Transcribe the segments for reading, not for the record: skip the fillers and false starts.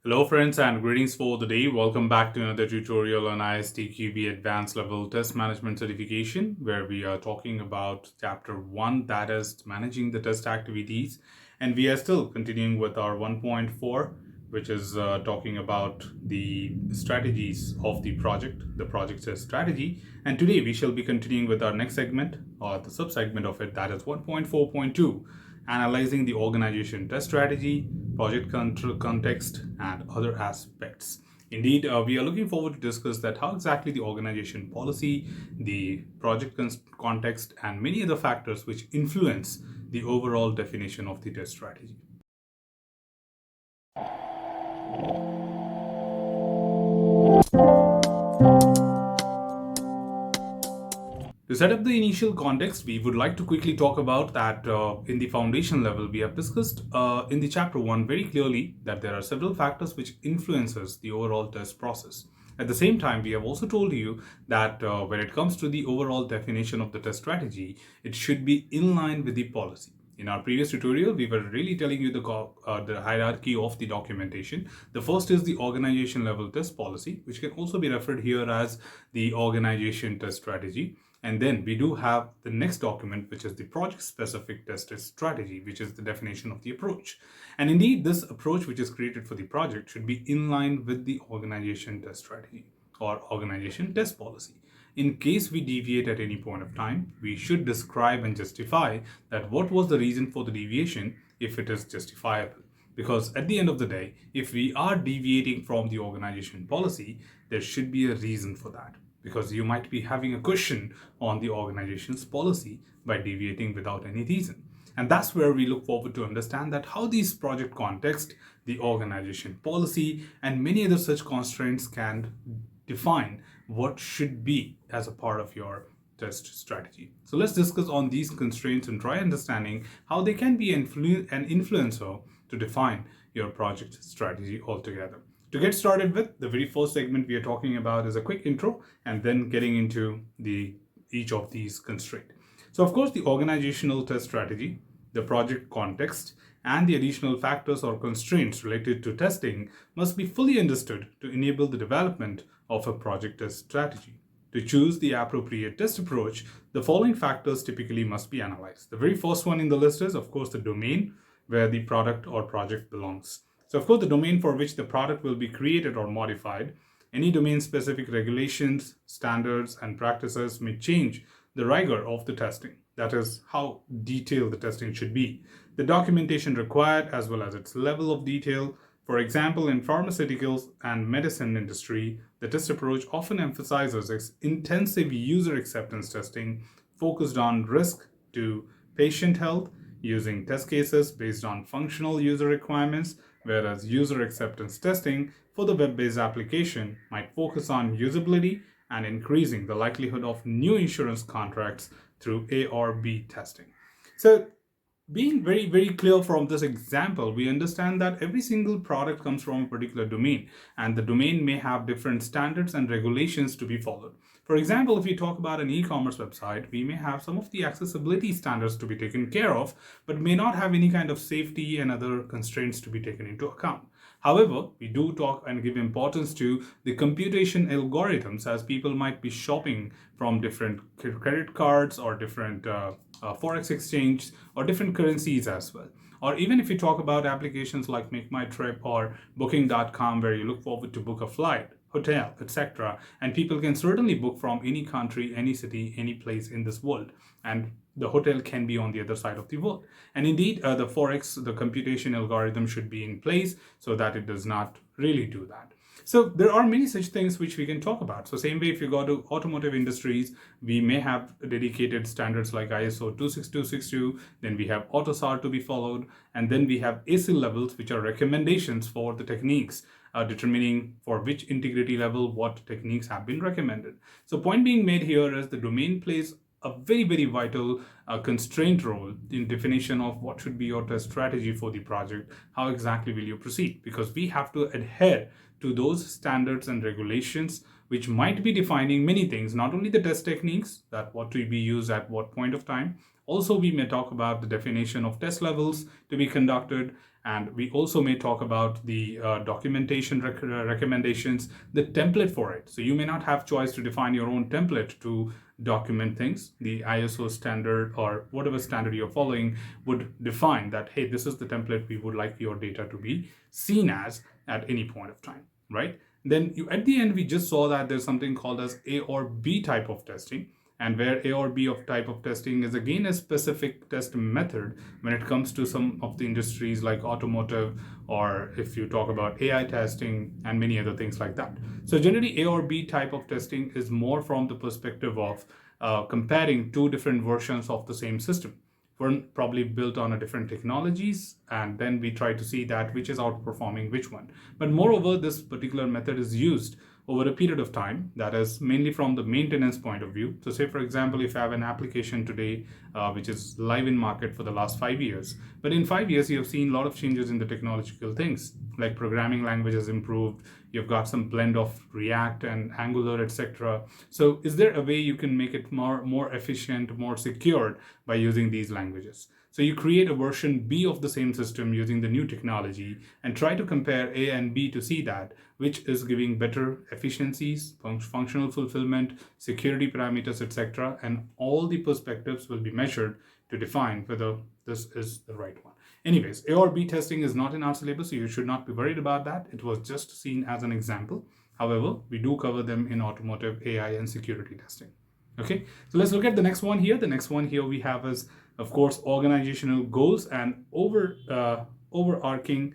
Hello friends and greetings for the day. Welcome back to another tutorial on ISTQB Advanced Level Test Management Certification, where we are talking about Chapter 1, that is managing the test activities. And we are still continuing with our 1.4, which is talking about the strategies of the project test strategy. And today we shall be continuing with our next segment, or the sub-segment of it, that is 1.4.2. Analyzing the organization test strategy, project context, and other aspects. Indeed, we are looking forward to discuss that how exactly the organization policy, the project context, and many other factors which influence the overall definition of the test strategy. To set up the initial context, we would like to quickly talk about that in the foundation level, we have discussed in the chapter 1 very clearly that there are several factors which influences the overall test process. At the same time, we have also told you that when it comes to the overall definition of the test strategy, it should be in line with the policy. In our previous tutorial, we were really telling you the hierarchy of the documentation. The first is the organization level test policy, which can also be referred here as the organization test strategy. And then we do have the next document, which is the project-specific test strategy, which is the definition of the approach. And indeed, this approach, which is created for the project, should be in line with the organization test strategy or organization test policy. In case we deviate at any point of time, we should describe and justify that what was the reason for the deviation if it is justifiable. Because at the end of the day, if we are deviating from the organization policy, there should be a reason for that. Because you might be having a question on the organization's policy by deviating without any reason. And that's where we look forward to understand that how these project context, the organization policy, and many other such constraints can define what should be as a part of your test strategy. So let's discuss on these constraints and try understanding how they can be an influencer to define your project strategy altogether. To get started with, the very first segment we are talking about is a quick intro and then getting into each of these constraints. So of course, the organizational test strategy, the project context, and the additional factors or constraints related to testing must be fully understood to enable the development of a project test strategy. To choose the appropriate test approach, the following factors typically must be analyzed. The very first one in the list is, of course, the domain where the product or project belongs. So of course, the domain for which the product will be created or modified, any domain-specific regulations, standards, and practices may change the rigor of the testing. That is how detailed the testing should be. The documentation required as well as its level of detail. For example, in pharmaceuticals and medicine industry, the test approach often emphasizes intensive user acceptance testing focused on risk to patient health, using test cases based on functional user requirements, whereas user acceptance testing for the web-based application might focus on usability and increasing the likelihood of new insurance contracts through A or B testing. So being very, very clear from this example, we understand that every single product comes from a particular domain, and the domain may have different standards and regulations to be followed. For example, if we talk about an e-commerce website, we may have some of the accessibility standards to be taken care of, but may not have any kind of safety and other constraints to be taken into account. However, we do talk and give importance to the computation algorithms, as people might be shopping from different credit cards or different forex exchange or different currencies as well. Or even if you talk about applications like Make My Trip or Booking.com, where you look forward to book a flight, hotel, etc. And people can certainly book from any country, any city, any place in this world. And the hotel can be on the other side of the world. And indeed, the Forex, the computation algorithm should be in place so that it does not really do that. So there are many such things which we can talk about. So same way, if you go to automotive industries, we may have dedicated standards like ISO 26262, then we have AUTOSAR to be followed, and then we have ASIL levels, which are recommendations for the techniques, determining for which integrity level what techniques have been recommended. So point being made here is the domain plays a very, very vital constraint role in definition of what should be your test strategy for the project. How exactly will you proceed? Because we have to adhere to those standards and regulations which might be defining many things, not only the test techniques, that what will be used at what point of time. Also, we may talk about the definition of test levels to be conducted And we also may talk about the documentation recommendations, the template for it. So you may not have choice to define your own template to document things. The ISO standard or whatever standard you're following would define that, hey, this is the template we would like your data to be seen as at any point of time, right? Then at the end, we just saw that there's something called as A or B type of testing, and where A or B of type of testing is again a specific test method when it comes to some of the industries like automotive, or if you talk about AI testing and many other things like that. So generally A or B type of testing is more from the perspective of comparing two different versions of the same system. One probably built on a different technologies, and then we try to see that which is outperforming which one. But moreover, this particular method is used over a period of time, that is mainly from the maintenance point of view. So say for example, if I have an application today which is live in market for the last 5 years, but in 5 years you have seen a lot of changes in the technological things, like programming language has improved, you've got some blend of React and Angular, etc. So is there a way you can make it more efficient, more secured by using these languages? So you create a version B of the same system using the new technology and try to compare A and B to see that which is giving better efficiencies, functional fulfillment, security parameters, etc. And all the perspectives will be measured to define whether this is the right one. Anyways, A or B testing is not in our syllabus, so you should not be worried about that. It was just seen as an example. However, we do cover them in automotive, AI, and security testing. Okay, so let's look at the next one here. The next one here we have is, of course, organizational goals and overarching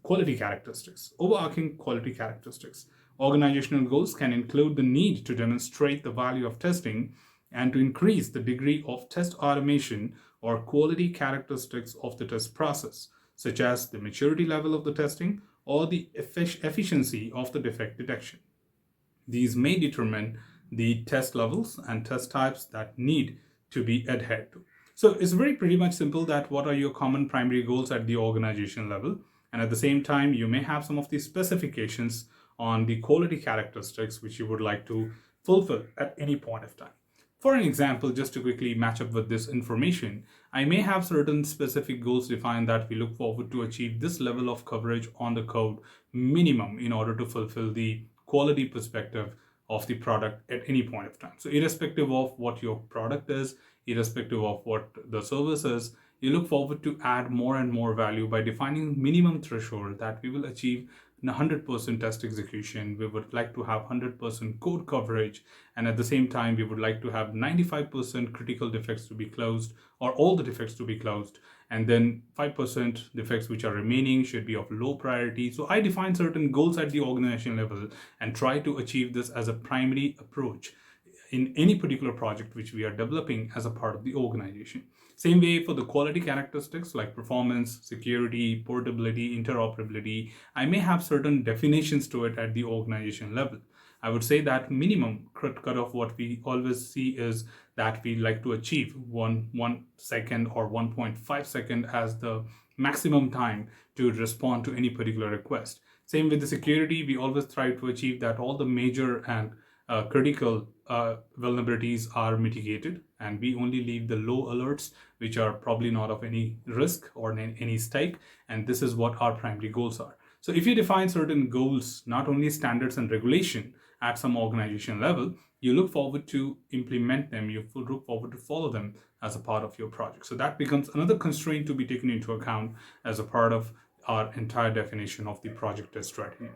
quality characteristics. Overarching quality characteristics. Organizational goals can include the need to demonstrate the value of testing and to increase the degree of test automation or quality characteristics of the test process, such as the maturity level of the testing or the efficiency of the defect detection. These may determine the test levels and test types that need to be adhered to. So it's very pretty much simple that what are your common primary goals at the organization level, and at the same time you may have some of the specifications on the quality characteristics which you would like to fulfill at any point of time. For an example, just to quickly match up with this information, I may have certain specific goals defined that we look forward to achieve this level of coverage on the code minimum in order to fulfill the quality perspective of the product at any point of time. So irrespective of what your product is, irrespective of what the service is, you look forward to add more and more value by defining minimum threshold that we will achieve 100% test execution. We would like to have 100% code coverage, and at the same time we would like to have 95% critical defects to be closed, or all the defects to be closed, and then 5% defects which are remaining should be of low priority. So I define certain goals at the organization level and try to achieve this as a primary approach in any particular project which we are developing as a part of the organization. Same way for the quality characteristics like performance, security, portability, interoperability, I may have certain definitions to it at the organization level. I would say that minimum cutoff what we always see is that we like to achieve 1 second or 1.5 second as the maximum time to respond to any particular request. Same with the security, we always try to achieve that all the major and critical vulnerabilities are mitigated, and we only leave the low alerts which are probably not of any risk or any stake, and this is what our primary goals are. So if you define certain goals, not only standards and regulation at some organization level, you look forward to implement them, you look forward to follow them as a part of your project. So that becomes another constraint to be taken into account as a part of our entire definition of the project test strategy.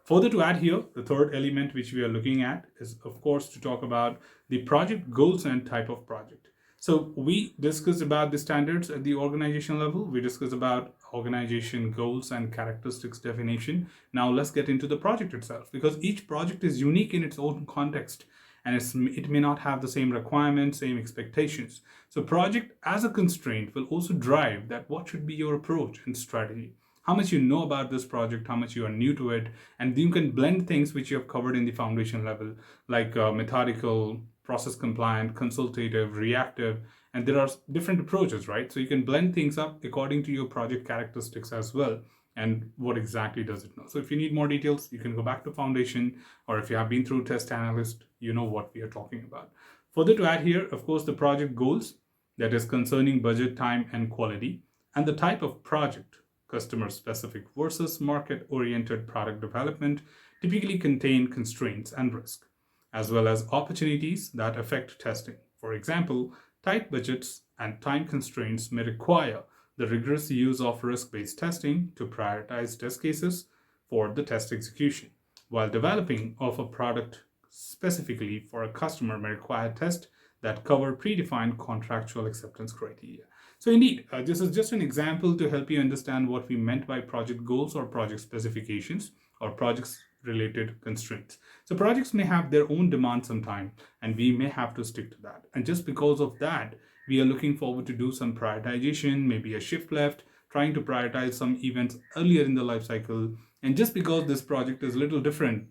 Further to add here, the third element which we are looking at is, of course, to talk about the project goals and type of project. So we discussed about the standards at the organization level. We discussed about organization goals and characteristics definition. Now let's get into the project itself, because each project is unique in its own context, and it may not have the same requirements, same expectations. So project as a constraint will also drive that what should be your approach and strategy. How much you know about this project, how much you are new to it, and you can blend things which you have covered in the foundation level, like methodical, process compliant, consultative, reactive, and there are different approaches, right? So you can blend things up according to your project characteristics as well, and what exactly does it know. So if you need more details, you can go back to foundation, or if you have been through test analyst, you know what we are talking about. Further to add here, of course, the project goals, that is concerning budget, time, and quality. and the type of project, customer-specific versus market-oriented product development, typically contain constraints and risk, as well as opportunities that affect testing. For example, tight budgets and time constraints may require the rigorous use of risk-based testing to prioritize test cases for the test execution, while developing of a product specifically for a customer may require tests that cover predefined contractual acceptance criteria. So indeed, this is just an example to help you understand what we meant by project goals or project specifications or projects related constraints. So projects may have their own demand sometime and we may have to stick to that. And just because of that, we are looking forward to do some prioritization, maybe a shift left, trying to prioritize some events earlier in the life cycle. And just because this project is a little different,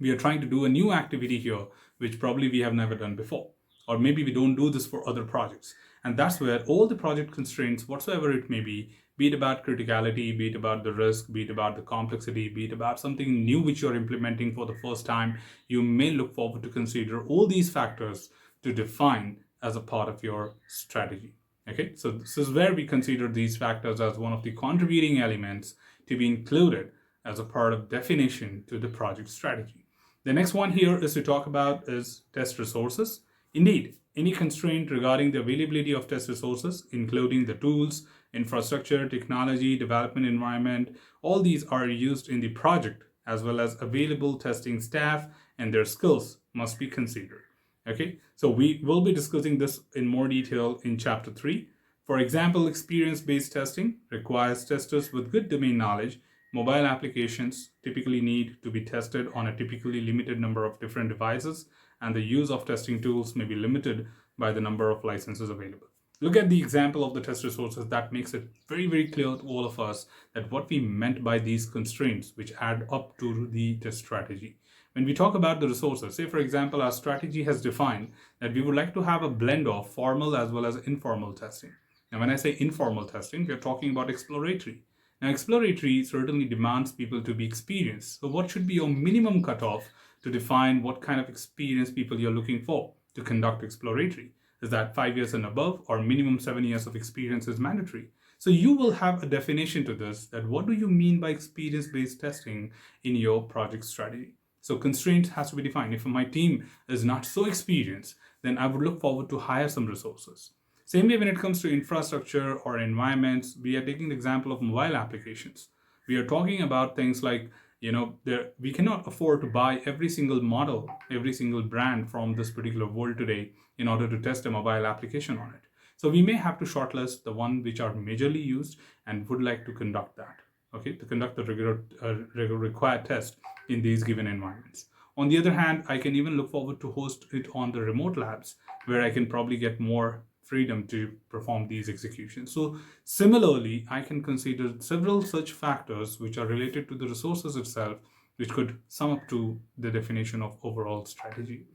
we are trying to do a new activity here, which probably we have never done before. Or maybe we don't do this for other projects. And that's where all the project constraints, whatsoever it may be it about criticality, be it about the risk, be it about the complexity, be it about something new which you're implementing for the first time, you may look forward to consider all these factors to define as a part of your strategy. Okay, so this is where we consider these factors as one of the contributing elements to be included as a part of definition to the project strategy. The next one here is to talk about is test resources. Indeed, any constraint regarding the availability of test resources, including the tools, infrastructure, technology, development environment, all these are used in the project, as well as available testing staff and their skills must be considered. Okay, so we will be discussing this in more detail in chapter 3. For example, experience-based testing requires testers with good domain knowledge. Mobile applications typically need to be tested on a typically limited number of different devices, and the use of testing tools may be limited by the number of licenses available. Look at the example of the test resources. That makes it very, very clear to all of us that what we meant by these constraints, which add up to the test strategy. When we talk about the resources, say for example, our strategy has defined that we would like to have a blend of formal as well as informal testing. Now, when I say informal testing, we're talking about exploratory. Now, exploratory certainly demands people to be experienced. So what should be your minimum cutoff to define what kind of experience people you're looking for to conduct exploratory? Is that 5 years and above, or minimum 7 years of experience is mandatory? So you will have a definition to this, that what do you mean by experience-based testing in your project strategy? So constraints has to be defined. If my team is not so experienced, then I would look forward to hire some resources. Same way when it comes to infrastructure or environments, we are taking the example of mobile applications. We are talking about things like, we cannot afford to buy every single model, every single brand from this particular world today in order to test a mobile application on it. So we may have to shortlist the one which are majorly used and would like to conduct that, okay, to conduct the regular required test in these given environments. On the other hand, I can even look forward to host it on the remote labs where I can probably get more freedom to perform these executions. So similarly, I can consider several such factors which are related to the resources itself, which could sum up to the definition of overall strategy.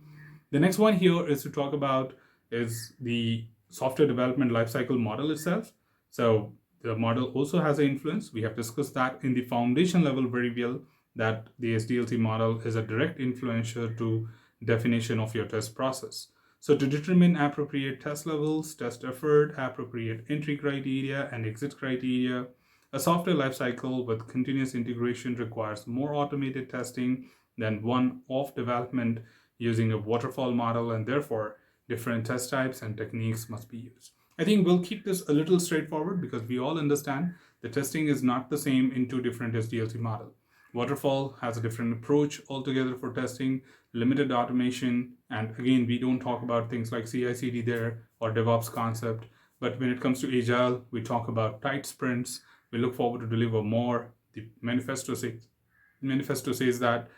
The next one here is to talk about is the software development lifecycle model itself. So the model also has an influence. We have discussed that in the foundation level very well, that the SDLC model is a direct influencer to definition of your test process. So to determine appropriate test levels, test effort, appropriate entry criteria and exit criteria, a software lifecycle with continuous integration requires more automated testing than one-off development using a waterfall model, and therefore different test types and techniques must be used. I think we'll keep this a little straightforward because we all understand the testing is not the same in two different SDLC models. Waterfall has a different approach altogether for testing, limited automation, and again, we don't talk about things like CI/CD there or DevOps concept. But when it comes to Agile, we talk about tight sprints. We look forward to deliver more. The manifesto says that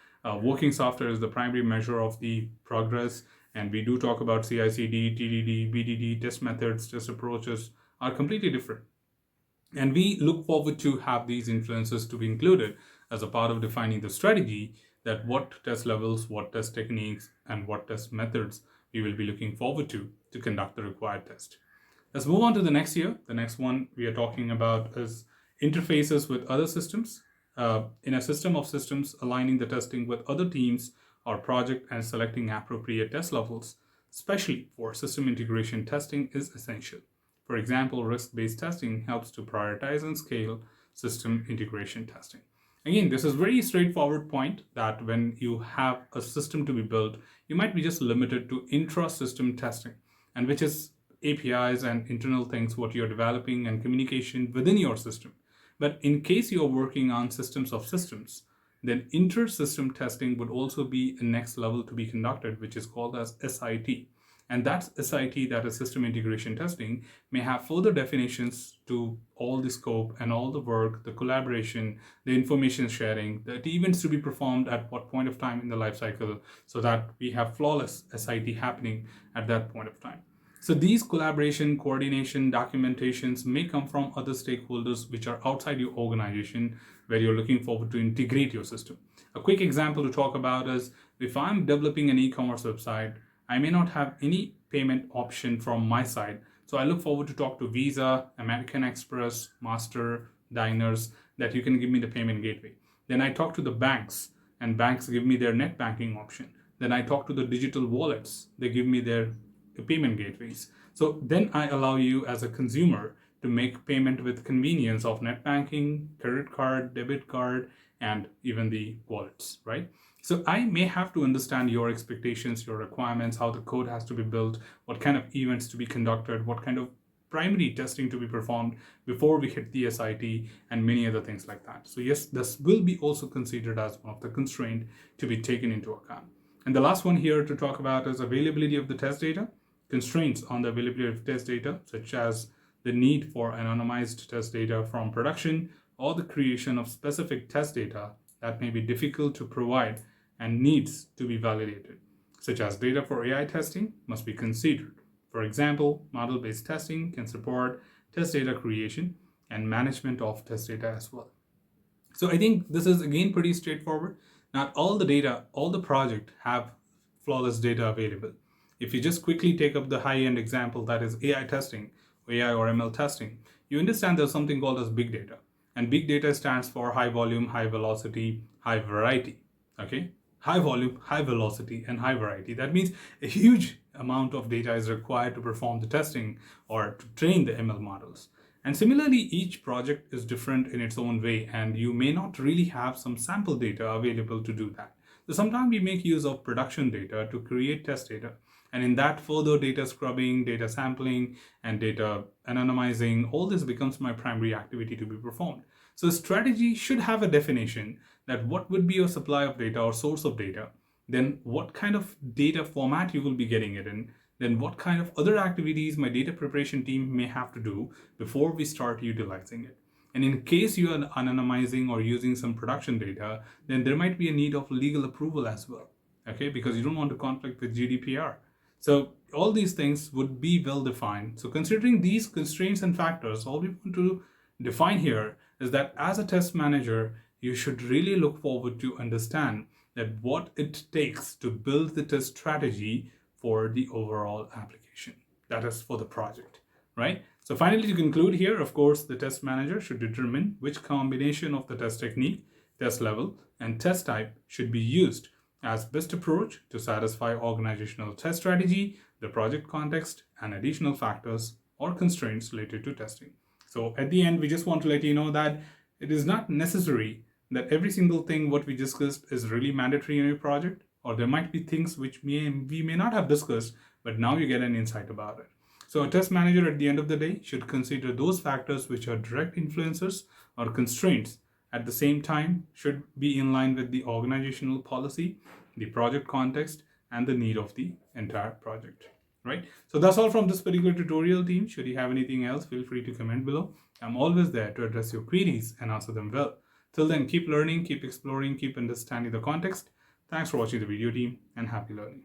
working software is the primary measure of the progress, and we do talk about CI/CD, TDD, BDD, test methods, test approaches are completely different. And we look forward to have these influences to be included as a part of defining the strategy, that what test levels, what test techniques, and what test methods we will be looking forward to conduct the required test. Let's move on to the next year. The next one we are talking about is interfaces with other systems. In a system of systems, aligning the testing with other teams or project and selecting appropriate test levels, especially for system integration testing, is essential. For example, risk-based testing helps to prioritize and scale system integration testing. Again, this is very straightforward point that when you have a system to be built, you might be just limited to intra-system testing, and which is APIs and internal things, what you're developing and communication within your system. But in case you're working on systems of systems, then inter-system testing would also be a next level to be conducted, which is called as SIT. And that's SIT, that is system integration testing, may have further definitions to all the scope and all the work, the collaboration, the information sharing, the events to be performed at what point of time in the life cycle, so that we have flawless SIT happening at that point of time. So these collaboration, coordination, documentations may come from other stakeholders which are outside your organization, where you're looking forward to integrate your system. A quick example to talk about is, if I'm developing an e-commerce website, I may not have any payment option from my side. So I look forward to talk to Visa, American Express, Master, Diners, that you can give me the payment gateway. Then I talk to the banks, and banks give me their net banking option. Then I talk to the digital wallets. They give me their payment gateways. So then I allow you as a consumer to make payment with convenience of net banking, credit card, debit card, and even the wallets, right? So I may have to understand your expectations, your requirements, how the code has to be built, what kind of events to be conducted, what kind of primary testing to be performed before we hit the SIT, and many other things like that. So yes, this will be also considered as one of the constraints to be taken into account. And the last one here to talk about is availability of the test data. Constraints on the availability of test data, such as the need for anonymized test data from production, or the creation of specific test data that may be difficult to provide and needs to be validated, such as data for AI testing must be considered. For example, model-based testing can support test data creation and management of test data as well. So I think this is again pretty straightforward. Not all the data, all the project have flawless data available. If you just quickly take up the high-end example, that is AI testing, AI or ML testing, you understand there's something called as big data. And big data stands for high volume, high velocity, high variety. Okay? High volume, high velocity, and high variety. That means a huge amount of data is required to perform the testing or to train the ML models. And similarly, each project is different in its own way, and you may not really have some sample data available to do that. So sometimes we make use of production data to create test data. And in that, further data scrubbing, data sampling, and data anonymizing, all this becomes my primary activity to be performed. So strategy should have a definition that what would be your supply of data or source of data, then what kind of data format you will be getting it in, then what kind of other activities my data preparation team may have to do before we start utilizing it. And in case you are anonymizing or using some production data, then there might be a need of legal approval as well, okay, because you don't want to conflict with GDPR. So all these things would be well defined. So considering these constraints and factors, all we want to define here is that as a test manager, you should really look forward to understand that what it takes to build the test strategy for the overall application. That is for the project, right? So finally, to conclude here, of course, the test manager should determine which combination of the test technique, test level, and test type should be used as best approach to satisfy organizational test strategy, the project context, and additional factors or constraints related to testing. So at the end, we just want to let you know that it is not necessary that every single thing what we discussed is really mandatory in your project, or there might be things which we may not have discussed, but now you get an insight about it. So a test manager at the end of the day should consider those factors which are direct influencers or constraints. At the same time, should be in line with the organizational policy, the project context, and the need of the entire project, right? So that's all from this particular tutorial, team. Should you have anything else, feel free to comment below. I'm always there to address your queries and answer them well. Till then, keep learning, keep exploring, keep understanding the context. Thanks for watching the video, team, and happy learning.